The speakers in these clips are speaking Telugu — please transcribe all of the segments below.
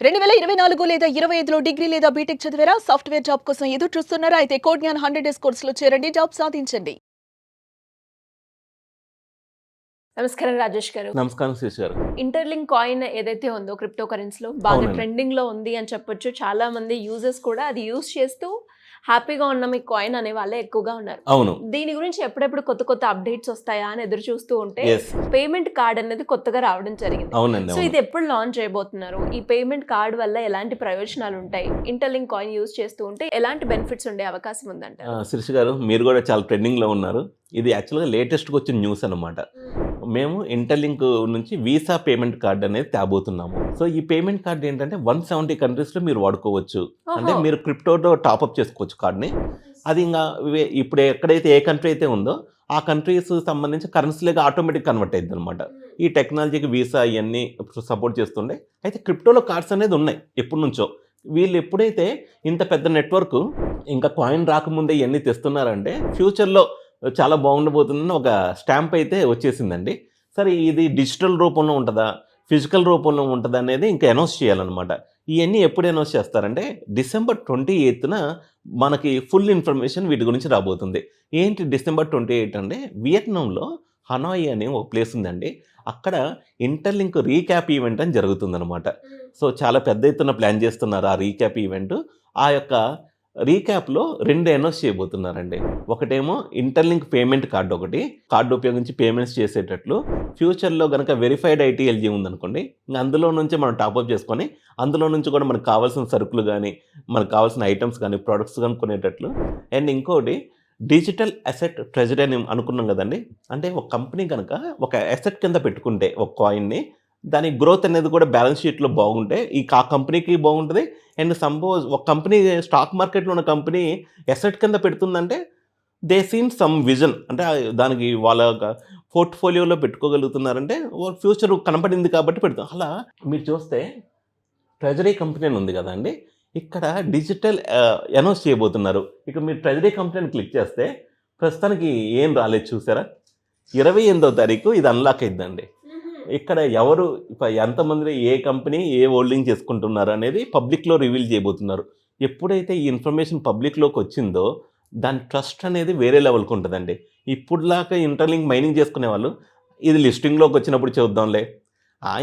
2024 లేదా 25లో డిగ్రీ లేదా బీటెక్ చదివారా? సాఫ్ట్‌వేర్ జాబ్ కోసం ఎదురు చూస్తున్నారా? అయితే కోడ్ జ్ఞాన్ 100 డేస్ కోర్సులో చేరండి. జాబ్ సాధించండి. నమస్కారం రాజేష్ గారు. నమస్కారం శేష్ గారు. ఇంటర్లింక్ కాయిన్ ఏదైతే ఉందో క్రిప్టో కరెన్సీలో బాగా అవునండి. ట్రెండింగ్‌లో ఉంది అని చెప్పొచ్చు. చాలా మంది యూజర్స్ కూడా అది యూజ్ చేస్తూ హ్యాపీగా ఉన్న మీ కాయిన్ అనే వాళ్ళే ఎక్కువగా ఉన్నారు. అవును. దీని గురించి ఎప్పుడెప్పుడు కొత్త కొత్త అప్డేట్స్ వస్తాయా అని ఎదురు చూస్తూ ఉంటే యెస్. పేమెంట్ కార్డ్ అనేది కొత్తగా రావడం జరిగింది. అవునండి. సో అవును. ఇది ఎప్పుడు లాంచ్ చేయబోతున్నారు? ఈ పేమెంట్ కార్డ్ వల్ల ఎలాంటి ప్రయోజనాలు ఉంటాయి? ఇంటర్లింక్ కాయిన్ యూజ్ చేస్తూ ఉంటే ఎలాంటి బెనిఫిట్స్ ఉండే అవకాశం ఉందంటారు? శిరీష్ గారు, మీరు కూడా చాలా ట్రెండింగ్‌లో ఉన్నారు. ఇది యాక్చువల్‌గా లేటెస్ట్‌గా వచ్చిన న్యూస్ అనమాట. మేము ఇంటర్లింక్ నుంచి వీసా పేమెంట్ కార్డ్ అనేది తేబోతున్నాము. సో ఈ పేమెంట్ కార్డ్ ఏంటంటే 170 కంట్రీస్‌లో మీరు వాడుకోవచ్చు. అంటే ఓహో. మీరు క్రిప్టోతో టాప్అప్ చేసుకోవచ్చు కార్డ్‌ని. అది ఇంగా ఇప్పుడు ఎక్కడైతే ఏ కంట్రీ అయితే ఉందో ఆ కంట్రీస్ సంబంధించి కరెన్సీలుగా ఆటోమేటిక్ కన్వర్ట్ అయిద్దనమాట. ఈ టెక్నాలజీకి వీసా ఇయన్నీ సపోర్ట్ చేస్తుండే. అయితే క్రిప్టోలో కార్డ్స్ అనేది ఉన్నాయి ఎప్పటినుంచో. వీళ్ళు ఎప్పుడైతే ఇంత పెద్ద నెట్వర్క్ ఇంకా కాయిన్ రాకముందే ఇయన్నీ తెస్తున్నారంటే ఫ్యూచర్‌లో చాలా బాగుండబోతుందని ఒక స్టాంప్ అయితే వచ్చేసిందండి. సరే ఇది డిజిటల్ రూపంలో ఉంటదా? ఫిజికల్ రూపంలో ఉంటదా? అనేది ఇంకా అనౌన్స్ చేయాలనమాట. ఇయన్నీ ఎప్పుడు అనౌన్స్ చేస్తారంటే డిసెంబర్ 28న మనకి ఫుల్ ఇన్ఫర్మేషన్ వీటి గురించి రాబోతుంది. ఏంటి డిసెంబర్ 28 అంటే వియత్నాంలో హనాయ్ అనే ఒక ప్లేస్ ఉందండి. అక్కడ ఇంటర్లింక్ రీక్యాప్ ఈవెంట్ అని జరుగుతుందనమాట. సో చాలా పెద్ద ఎత్తున ప్లాన్ చేస్తున్నారు ఆ రీక్యాప్ ఈవెంట్. ఆ యొక్క రీక్యాప్‌లో 2 అనౌన్స్ చేయబోతున్నారండి. ఒకటేమో ఇంటర్లింక్ పేమెంట్ కార్డ్ ఒకటి. కార్డ్ ఉపయోగించి పేమెంట్స్ చేసేటట్లు. ఫ్యూచర్‌లో గనక వెరిఫైడ్ ఐటీఎల్జీ ఉందనుకోండి, ఇంక అందులో నుంచి మనం టాప్అప్ చేసుకొని, అందులో నుంచి కూడా మనకు కావాల్సిన సరుకులు గానీ, మనకు కావాల్సిన ఐటెమ్స్ గానీ, ప్రొడక్ట్స్ గానీ కొనేటట్లు. అండ్ ఇంకోటి డిజిటల్ అసెట్ ట్రెజరీ అని అనుకున్నాం గదండీ! అంటే ఒక కంపెనీ గనక ఒక అసెట్ కింద పెట్టుకుంటే ఒక కాయిన్‌ని, దాని గ్రోత్ అనేది కూడా బ్యాలెన్స్ షీట్‌లో బాగుంటే ఆ కంపెనీకి బాగుంటది. అండ్ సంపోజ్ ఒక కంపెనీ స్టాక్ మార్కెట్‌లో ఉన్న కంపెనీ అసెట్ కింద పెడుతుందంటే దే సీన్ సమ్ విజన్. అంటే దానికి వాళ్ళ పోర్ట్‌ఫోలియోలో పెట్టుకోగలుగుతున్నారంటే ఫ్యూచర్ కనపడింది కాబట్టి పెడతాం. అలా మీరు చూస్తే ట్రెజరీ కంపెనీ అని ఉంది కదండీ! ఇక్కడ డిజిటల్ అనౌన్స్ చేయబోతున్నారు. ఇక మీరు ట్రెజరీ కంపెనీని క్లిక్ చేస్తే ప్రస్తుతానికి ఏం రాలేదు చూసారా? 28వ తారీఖు ఇది అన్లాక్ అయిద్దండి. ఇక్కడ ఎవరు ఎంతమంది ఏ కంపెనీ ఏ హోల్డింగ్ చేసుకుంటున్నారు అనేది పబ్లిక్‌లో రివీల్ చేయబోతున్నారు. ఎప్పుడైతే ఈ ఇన్ఫర్మేషన్ పబ్లిక్‌లోకి వచ్చిందో దాని ట్రస్ట్ అనేది వేరే లెవెల్‌కి ఉంటదండి. ఇప్పుడులాగా ఇంటర్లింక్ మైనింగ్ చేసుకునేవాళ్ళు ఇది లిస్టింగ్‌లోకి వచ్చినప్పుడు చూద్దాంలే.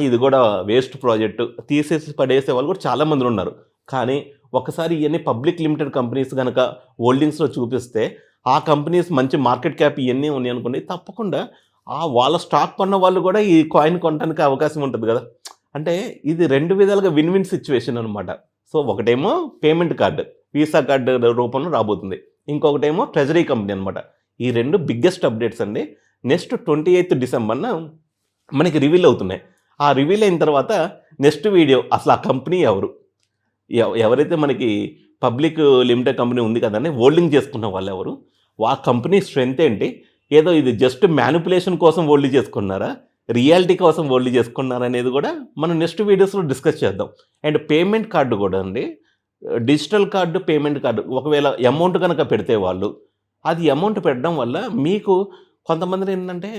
ఇది కూడా వేస్ట్ ప్రాజెక్ట్ తీసేసి పడేసే వాళ్ళు కూడా చాలామంది ఉన్నారు. కానీ ఒకసారి ఇయన్నీ పబ్లిక్ లిమిటెడ్ కంపెనీస్ గనక హోల్డింగ్స్‌లో చూపిస్తే ఆ కంపెనీస్ మంచి మార్కెట్ క్యాప్ ఇయన్నీ ఉన్నాయనుకోండి, తప్పకుండా వాళ్ళ స్టాక్ కొన్న వాళ్ళు కూడా ఈ కాయిన్ కొనడానికి అవకాశం ఉంటుంది కదా! అంటే ఇది 2 విధాలుగా విన్ విన్ సిచ్యువేషన్ అనమాట. సో ఒకటేమో పేమెంట్ కార్డ్, వీసా కార్డ్ రూపంలో రాబోతుంది. ఇంకొకటేమో ట్రెజరీ కంపెనీ అనమాట. ఈ 2 బిగ్గెస్ట్ అప్డేట్స్ అండి. నెక్స్ట్ 28 డిసెంబర్‌న మనకి రివీల్ అవుతున్నాయి. ఆ రివీల్ అయిన తర్వాత నెక్స్ట్ వీడియో అసలు ఆ కంపెనీ ఎవరు? ఎవరైతే మనకి పబ్లిక్ లిమిటెడ్ కంపెనీ ఉంది కదండీ! హోల్డింగ్ చేసుకున్న వాళ్ళెవరు? ఆ కంపెనీ స్ట్రెంత్ ఏంటి? ఏదో ఇది జస్ట్ మ్యానిపులేషన్ కోసం హోల్డ్ చేసుకున్నారా? రియాలిటీ కోసం హోల్డ్ చేసుకున్నారా? అనేది కూడా మనం నెక్స్ట్ వీడియోస్‌లో డిస్కస్ చేద్దాం. అండ్ పేమెంట్ కార్డ్ కూడా అండి. డిజిటల్ కార్డ్, పేమెంట్ కార్డ్ ఒకవేళ అమౌంట్ గనక పెడితే వాళ్ళు, అది అమౌంట్ పెట్టడం వల్ల మీకు కొంతమంది ఏంటంటే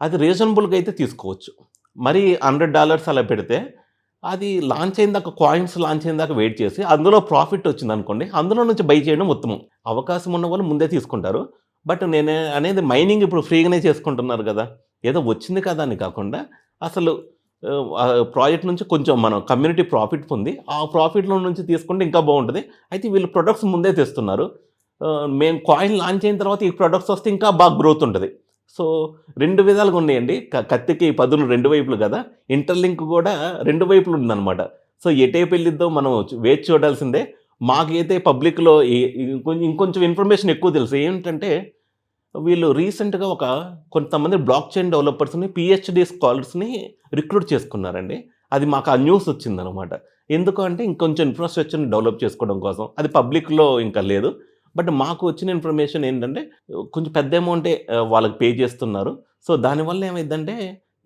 అది రీజనబుల్‌గా అయితే తీసుకోవచ్చు. మరి $100 అలా పెడితే అది లాంచ్ అయిన దాకా కాయిన్స్ లాంచ్ అయిన దాకా వెయిట్ చేసి అందులో ప్రాఫిట్ వచ్చిందనుకోండి, అందులో నుంచి బై చేయడం ఉత్తమం. అవకాశం ఉన్న వాళ్ళు ముందే తీసుకుంటారు. బట్ నేను అనేది మైనింగ్ ఇప్పుడు ఫ్రీగానే చేసుకుంటున్నారు కదా! ఏదో వచ్చింది కదా అని కాకుండా అసలు ప్రాజెక్ట్ నుంచి కొంచెం మనం కమ్యూనిటీ ప్రాఫిట్ పొంది ఆ ప్రాఫిట్‌లో నుంచి తీసుకుంటే ఇంకా బాగుంటది. అయితే వీళ్ళు ప్రొడక్ట్స్ ముందే తెస్తున్నారు. మేము కాయిన్ లాంచ్ అయిన తర్వాత ఈ ప్రొడక్ట్స్ వస్తే ఇంకా బాగా గ్రోత్ ఉంటది. సో 2 విధాలుగా ఉన్నాయండి. కత్తికి పదును 2 వైపులు కదా! ఇంటర్లింక్ కూడా 2 వైపులు ఉందనమాట. సో ఎటేపు వెళ్ళిద్దో మనం వేచి చూడాల్సిందే. మాకైతే పబ్లిక్‌లో ఇంకొంచెం ఇన్ఫర్మేషన్ ఎక్కువ తెలుసు. ఏంటంటే వీళ్ళు రీసెంట్‌గా కొంతమంది బ్లాక్ చైన్ డెవలపర్స్‌ని, పీహెచ్‌డీ స్కాలర్స్‌ని రిక్రూట్ చేసుకున్నారండి. అది మాకు ఆ న్యూస్ వచ్చిందనమాట. ఎందుకు అంటే ఇంకొంచెం ఇన్ఫ్రాస్ట్రక్చర్‌ని డెవలప్ చేసుకోవడం కోసం. అది పబ్లిక్‌లో ఇంకా లేదు. బట్ మాకు వచ్చిన ఇన్ఫర్మేషన్ ఏంటంటే కొంచెం పెద్ద అమౌంటే వాళ్ళకి పే చేస్తున్నారు. సో దానివల్ల ఏమైద్దంటే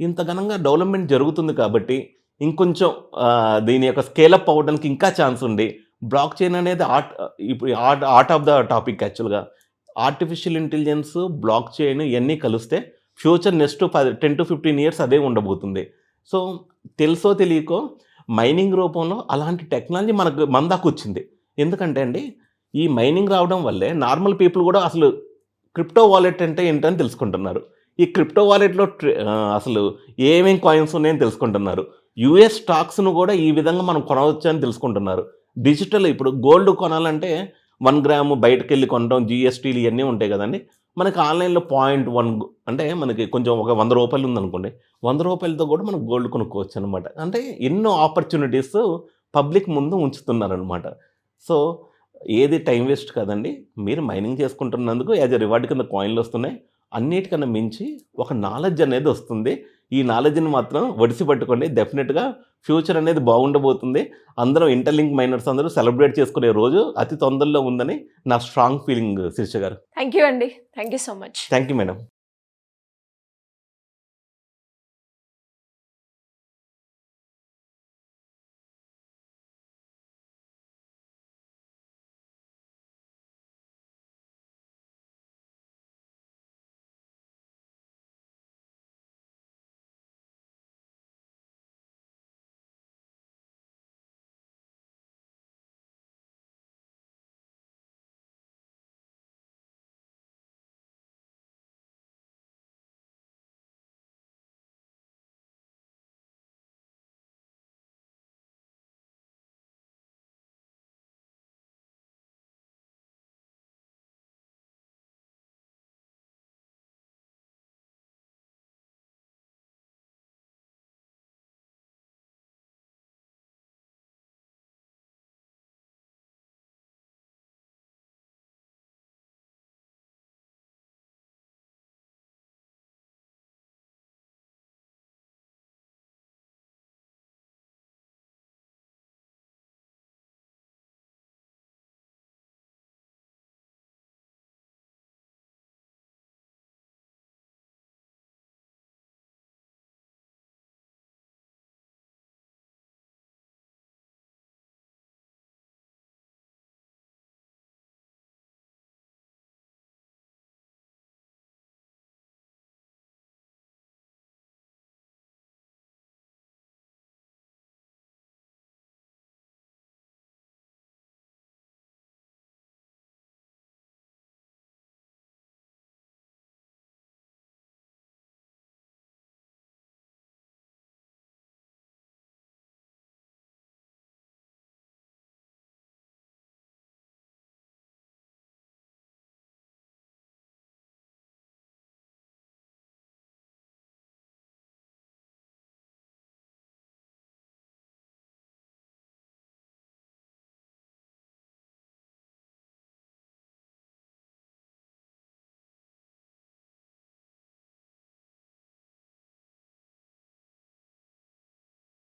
ఇంత ఘనంగా డెవలప్‌మెంట్ జరుగుతుంది కాబట్టి ఇంకొంచెం దీని యొక్క స్కేల్ అప్ అవ్వడానికి ఇంకా ఛాన్స్ ఉంది. బ్లాక్ చైన్ అనేది ఇప్పుడు ఆర్ట్ ఆఫ్ ద టాపిక్ యాక్చువల్‌గా. ఆర్టిఫిషియల్ ఇంటెలిజెన్స్, బ్లాక్ చైన్ ఇయన్నీ కలిస్తే ఫ్యూచర్ నెక్స్ట్ 10-15 ఇయర్స్ అదే ఉండబోతుంది. సో తెలుసో తెలియకో మైనింగ్ రూపంలో అలాంటి టెక్నాలజీ మన దాకా వచ్చింది. ఎందుకంటే అండి, ఈ మైనింగ్ రావడం వల్లే నార్మల్ పీపుల్ కూడా అసలు క్రిప్టో వాలెట్ అంటే ఏంటని తెలుసుకుంటున్నారు. ఈ క్రిప్టో వాలెట్‌లో అసలు ఏమేం కాయిన్స్ ఉన్నాయని తెలుసుకుంటున్నారు. యూఎస్ స్టాక్స్‌ను కూడా ఈ విధంగా మనం కొనవచ్చని తెలుసుకుంటున్నారు. డిజిటల్ ఇప్పుడు గోల్డ్ కొనాలంటే 1 గ్రాము బయటకెళ్ళి కొనడం, జీఎస్టీలు ఇయన్నీ ఉంటాయి కదండీ! మనకి ఆన్‌లైన్‌లో 0.1 అంటే మనకి కొంచెం ఒక రూ. 100 ఉందనుకోండి. రూ. 100తో కూడా మనం గోల్డ్ కొనుక్కోవచ్చనమాట. అంటే ఎన్నో ఆపర్చునిటీస్ పబ్లిక్ ముందు ఉంచుతున్నారనమాట. సో, ఏది టైం వేస్ట్ కాదండి. మీరు మైనింగ్ చేసుకుంటున్నందుకు యాజ్ ఎ రివార్డ్ కింద కాయిన్‌లొస్తున్నాయి. అన్నిటికన్నా మించి ఒక నాలెడ్జ్ అనేది వస్తుంది. ఈ నాలెడ్జ్‌ని మాత్రం ఒడిసి పట్టుకోండి. డెఫినిట్‌గా ఫ్యూచర్ అనేది బాగుండబోతుంది. అందరం ఇంటర్‌లింక్ మైనర్స్ అందరూ సెలబ్రేట్ చేసుకునే రోజు అతి తొందరలో ఉందని నా స్ట్రాంగ్ ఫీలింగ్ శిరీష గారు. థ్యాంక్ యూ అండి. Thank you so much. Thank you madam.